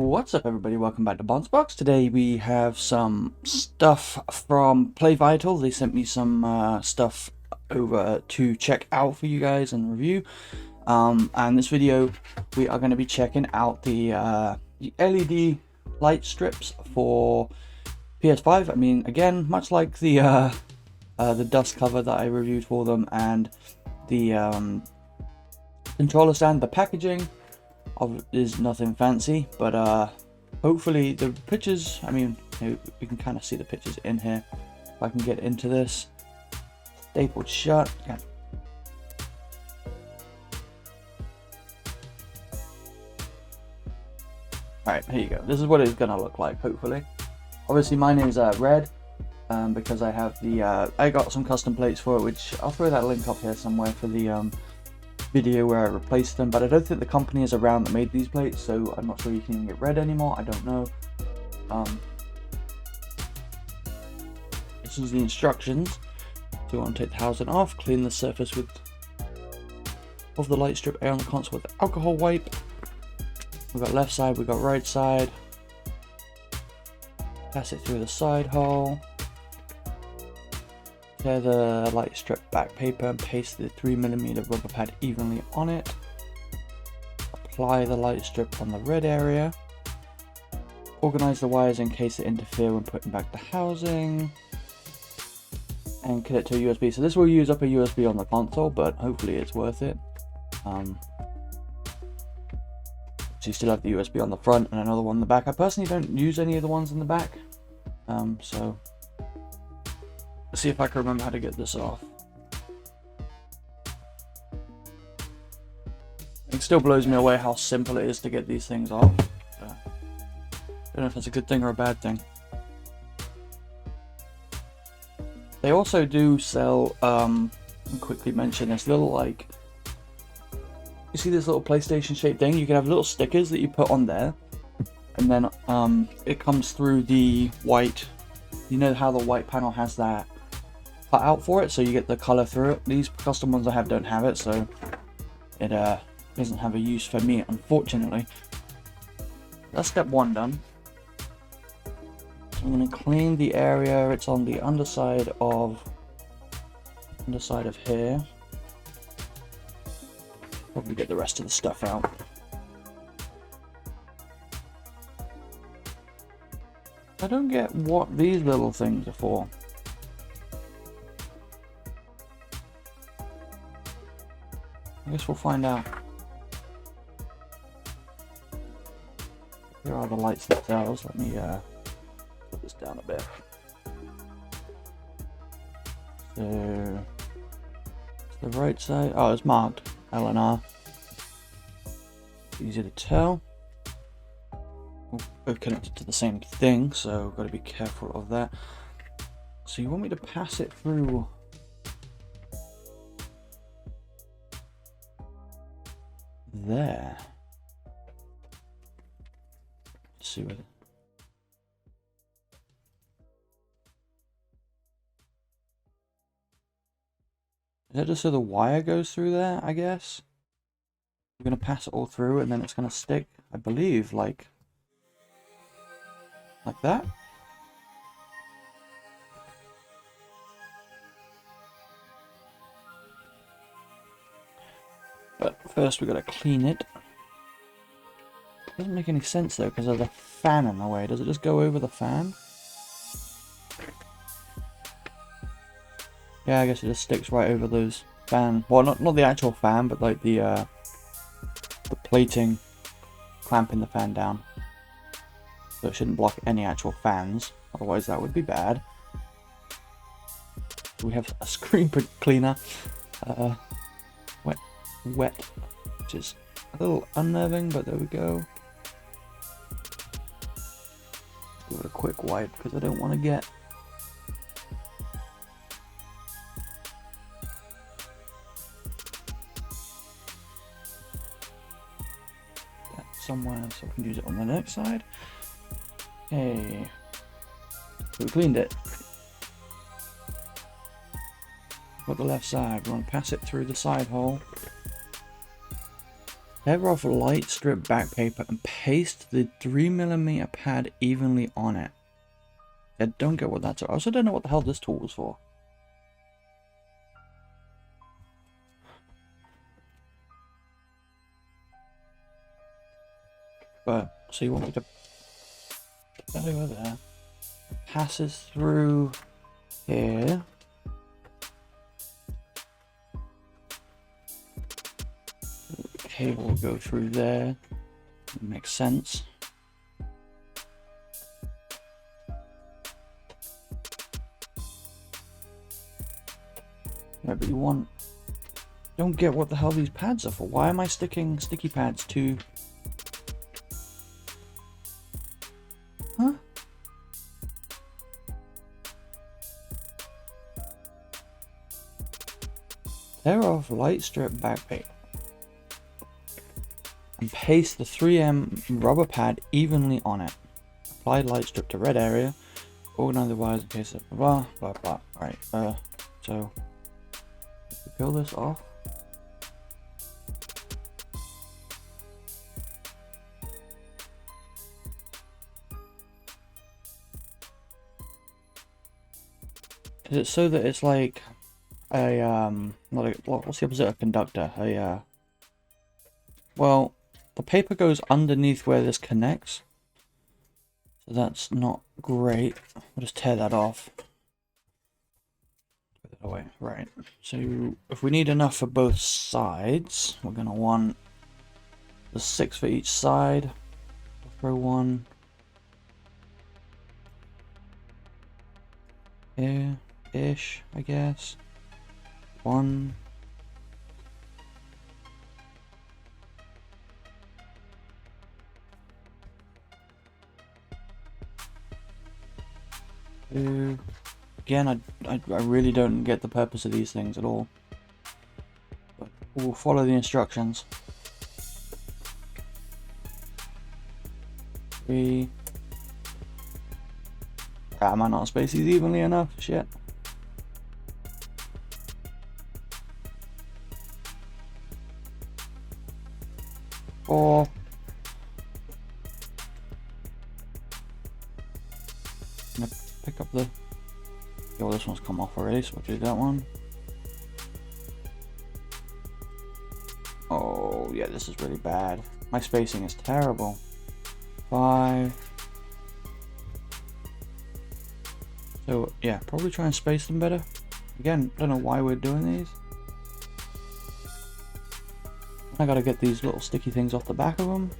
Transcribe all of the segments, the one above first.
What's up, everybody? Welcome back to Box. Today we have some stuff from PlayVital. They sent me some stuff over to check out for you guys and review. And this video we are going to be checking out the LED light strips for PS5. I mean, again, much like the dust cover that I reviewed for them and the controller stand, the packaging is nothing fancy, but hopefully the pictures, I mean, we can kind of see the pictures in here. If I can get into this, stapled shut. Yeah. Alright, here you go. This is what it's gonna look like, hopefully. Obviously mine is red, because I have the I got some custom plates for it, which I'll throw that link up here somewhere for the video where I replaced them, but I don't think the company is around that made these plates, so I'm not sure you can even get red anymore. I don't know. This is the instructions. So you want to take the housing off, clean the surface of the light strip area on the console with alcohol wipe. We've got left side, we've got right side. Pass it through the side hole. Tear the light strip back paper and paste the 3mm rubber pad evenly on it. Apply the light strip on the red area. Organize the wires in case they interfere when putting back the housing. And connect to a USB. So this will use up a USB on the console, but hopefully it's worth it. So you still have the USB on the front and another one on the back. I personally don't use any of the ones in the back. So let's see if I can remember how to get this off. It still blows me away how simple it is to get these things off. I don't know if that's a good thing or a bad thing. They also do sell, I'll quickly mention this little, like, you see this little PlayStation shaped thing? You can have little stickers that you put on there, and then it comes through the white. You know how the white panel has that cut out for it, so you get the color through it. These custom ones I have don't have it, so it doesn't have a use for me, unfortunately. That's step one done. I'm going to clean the area. It's on the underside of here. Probably get the rest of the stuff out. I don't get what these little things are for. I guess we'll find out. Here are the lights themselves. Let me put this down a bit. So the right side, oh, it's marked L and R. Easy to tell. Both connected to the same thing, so got to be careful of that. So you want me to pass it through there? Let's see what. Is that just so the wire goes through there, I guess? We're going to pass it all through and then it's going to stick, I believe, like that. But first we've got to clean it. Doesn't make any sense though, because there's a fan in the way. Does it just go over the fan? Yeah, I guess it just sticks right over those fan. Well, not the actual fan, but like the plating clamping the fan down. So it shouldn't block any actual fans. Otherwise, that would be bad. We have a screen print cleaner, wet, which is a little unnerving, but there we go. Give it a quick wipe because I don't want to get somewhere so I can use it on the next side. Okay, so we cleaned it. Got the left side, we want to pass it through the side hole. Tear off light strip back paper and paste the 3mm pad evenly on it. I don't get what that's for. I also don't know what the hell this tool was for. But, so you want me to put that over there. Passes through here. The cable will go through there. Makes sense. Yeah, but you want... Don't get what the hell these pads are for. Why am I sticking sticky pads to... Huh? Tear off light strip back paper. And paste the 3M rubber pad evenly on it. Apply light strip to red area. Organize the wires in case of blah blah blah. Alright, so peel this off. Is it so that it's like a what's the opposite of conductor? Well, the paper goes underneath where this connects, so that's not great. We'll just tear that off. Put that away. Right. So if we need enough for both sides, we're gonna want the 6 for each side. We'll throw one here-ish, I guess. One. Two. Again, I really don't get the purpose of these things at all. But we'll follow the instructions. 3. I might not space these evenly enough. Shit. 4. I'm gonna pick up the... Oh, this one's come off already, so we'll do that one. Oh, yeah, this is really bad. My spacing is terrible. 5. So, yeah, probably try and space them better. Again, don't know why we're doing these. I gotta get these little sticky things off the back of them.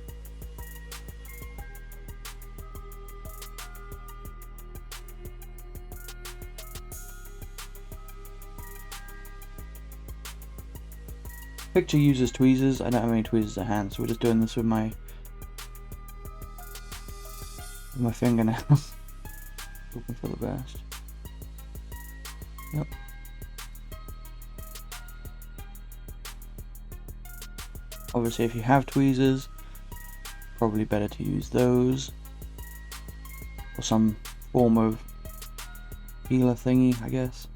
Picture uses tweezers. I don't have any tweezers at hand, so we're just doing this with my fingernails. Hoping for the best. Yep. Obviously, if you have tweezers, probably better to use those, or some form of peeler thingy, I guess.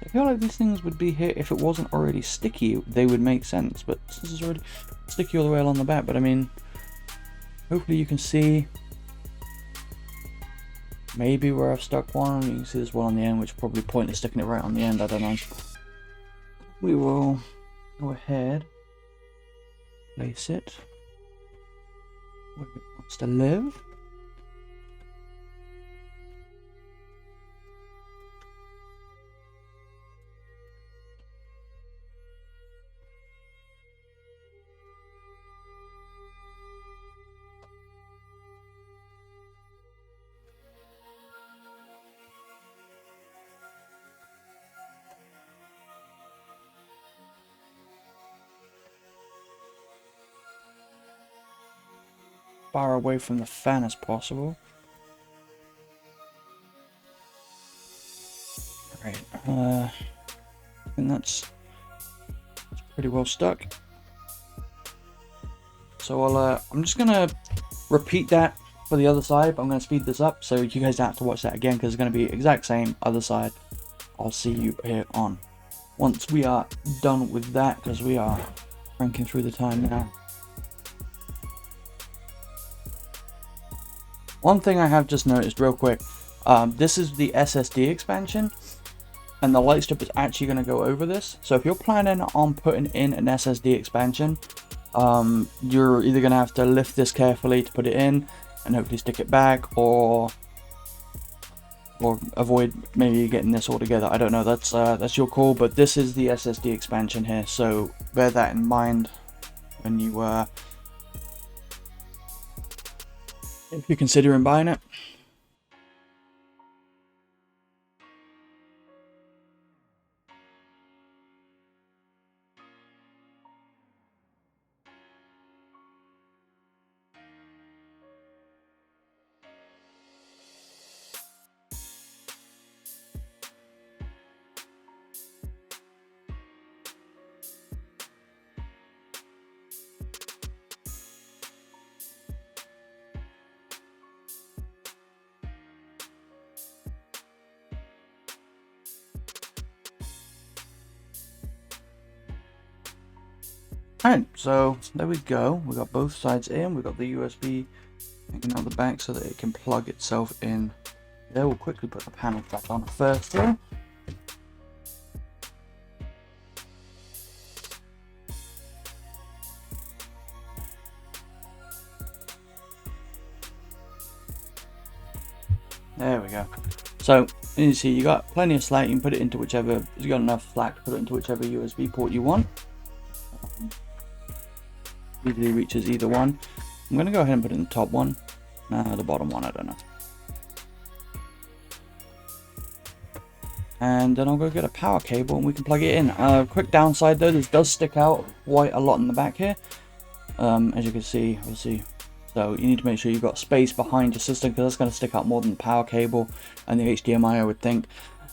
I feel like these things would be here if it wasn't already sticky. They would make sense, but this is already sticky all the way along the back. But I mean, hopefully you can see maybe where I've stuck one. You can see there's one on the end, which is probably pointless sticking it right on the end. I don't know. We will go ahead, place it where it wants to live. Far away from the fan as possible. Right, I think that's pretty well stuck. So I'm just gonna repeat that for the other side, but I'm gonna speed this up so you guys don't have to watch that again because it's gonna be exact same other side. I'll see you here on once we are done with that, because we are cranking through the time now. One thing I have just noticed real quick, this is the SSD expansion, and the light strip is actually going to go over this. So if you're planning on putting in an SSD expansion, you're either going to have to lift this carefully to put it in and hopefully stick it back, or avoid maybe getting this all together. I don't know, that's your call, but this is the SSD expansion here, so bear that in mind when you if you're considering buying it. Alright, so there we go. We got both sides in. We got the USB hanging out the back so that it can plug itself in there. We'll quickly put the panel back on first here. There we go. So you see, you got plenty of slack. You can put it into whichever. You got enough slack to put it into whichever USB port you want. Easily reaches either one. I'm going to go ahead and put it in the top one. The bottom one, I don't know. And then I'll go get a power cable and we can plug it in. Quick downside though, this does stick out quite a lot in the back here. As you can see, obviously. So you need to make sure you've got space behind your system, because that's going to stick out more than the power cable and the HDMI, I would think.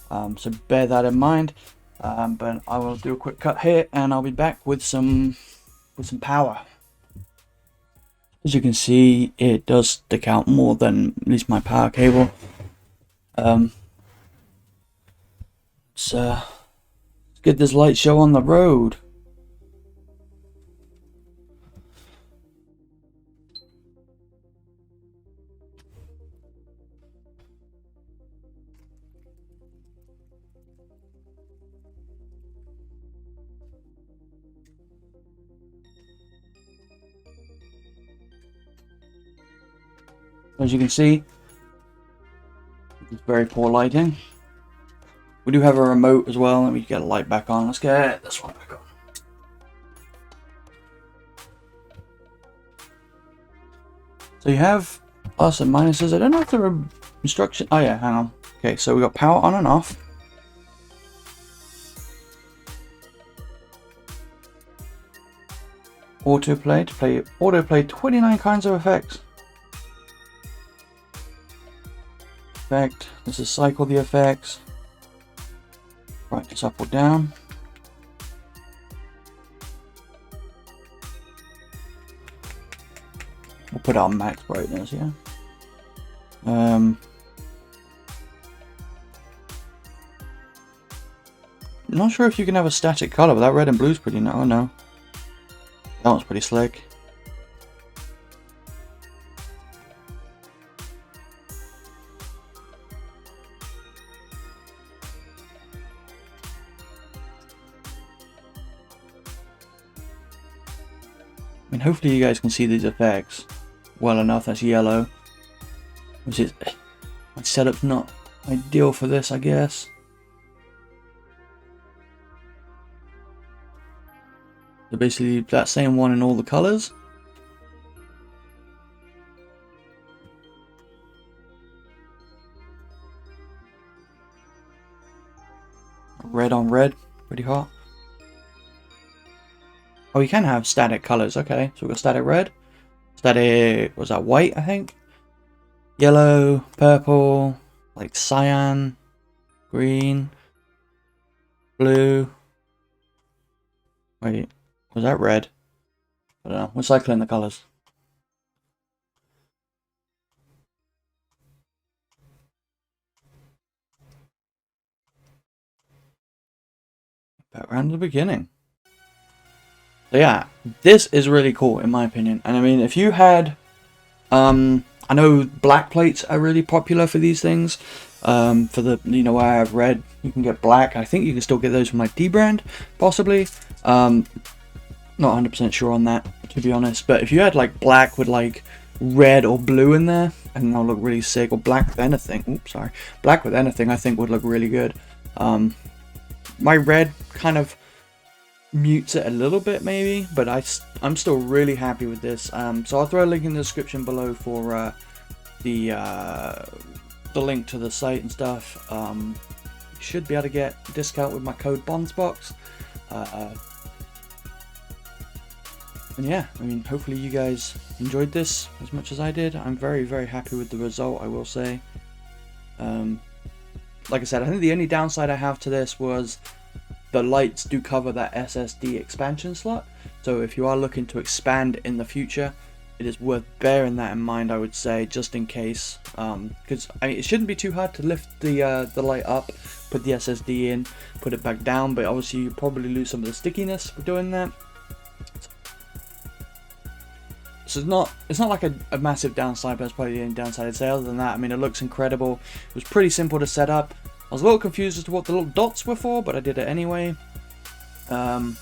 So bear that in mind. But I will do a quick cut here and I'll be back with some power. As you can see, it does stick out more than at least my power cable. Let's get this light show on the road. As you can see, it's very poor lighting. We do have a remote as well. Let me get a light back on. Let's get this one back on. So you have plus and minuses. I don't know if there are instructions. Oh yeah, hang on. Okay, so we got power on and off. Autoplay to play autoplay 29 kinds of effects. Effect. This is cycle the effects. Brightness up or down. We'll put our max brightness, yeah. Not sure if you can have a static color, but that red and blue is pretty nice. Oh no, that one's pretty slick. I mean, hopefully you guys can see these effects well enough. That's yellow, which is, my setup's not ideal for this, I guess. So basically that same one in all the colors. Red on red, pretty hot. Oh, you can have static colors. Okay, so we've got static red, static, was that white, I think? Yellow, purple, like cyan, green, blue. Wait, was that red? I don't know. We're cycling the colors. back around to the beginning. So yeah, this is really cool in my opinion. And I mean, if you had, I know black plates are really popular for these things. For the, you know, where I have red, you can get black. I think you can still get those from like D-brand, possibly. Not 100% sure on that, to be honest. But if you had like black with like red or blue in there, I think that'll look really sick. Or black with anything. Oops, sorry. Black with anything, I think would look really good. My red kind of mutes it a little bit maybe, but I'm still really happy with this. So I'll throw a link in the description below for the link to the site and stuff. You should be able to get a discount with my code BONDSBOX. And yeah, I mean, hopefully you guys enjoyed this as much as I did. I'm very, very happy with the result, I will say. Like I said, I think the only downside I have to this was the lights do cover that SSD expansion slot. So if you are looking to expand in the future, it is worth bearing that in mind, I would say, just in case. Because I mean, it shouldn't be too hard to lift the light up, put the SSD in, put it back down, but obviously you probably lose some of the stickiness for doing that. So it's not like a massive downside, but it's probably the only downside I'd say. Other than that, I mean, it looks incredible. It was pretty simple to set up. I was a little confused as to what the little dots were for, but I did it anyway. The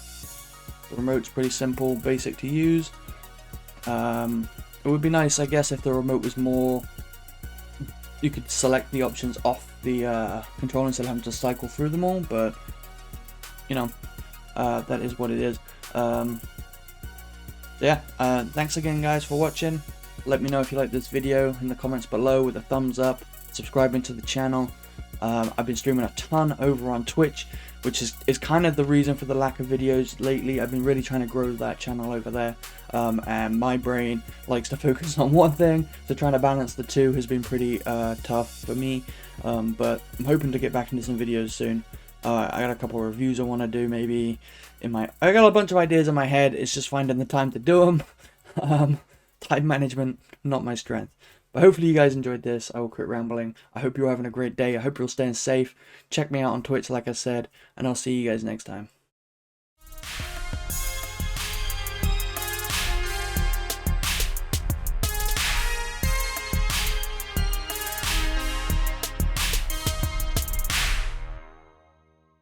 remote's pretty simple, basic to use. It would be nice, I guess, if the remote was more... You could select the options off the controller instead of having to cycle through them all, but, you know, that is what it is. Yeah, thanks again guys for watching. Let me know if you like this video in the comments below with a thumbs up, subscribing to the channel. I've been streaming a ton over on Twitch, which is kind of the reason for the lack of videos lately. I've been really trying to grow that channel over there, and my brain likes to focus on one thing, so trying to balance the two has been pretty tough for me, but I'm hoping to get back into some videos soon. I got a couple of reviews I want to do, maybe I got a bunch of ideas in my head. It's just finding the time to do them. Time management, not my strength. But hopefully you guys enjoyed this. I will quit rambling. I hope you're having a great day. I hope you're staying safe. Check me out on Twitch, like I said, and I'll see you guys next time.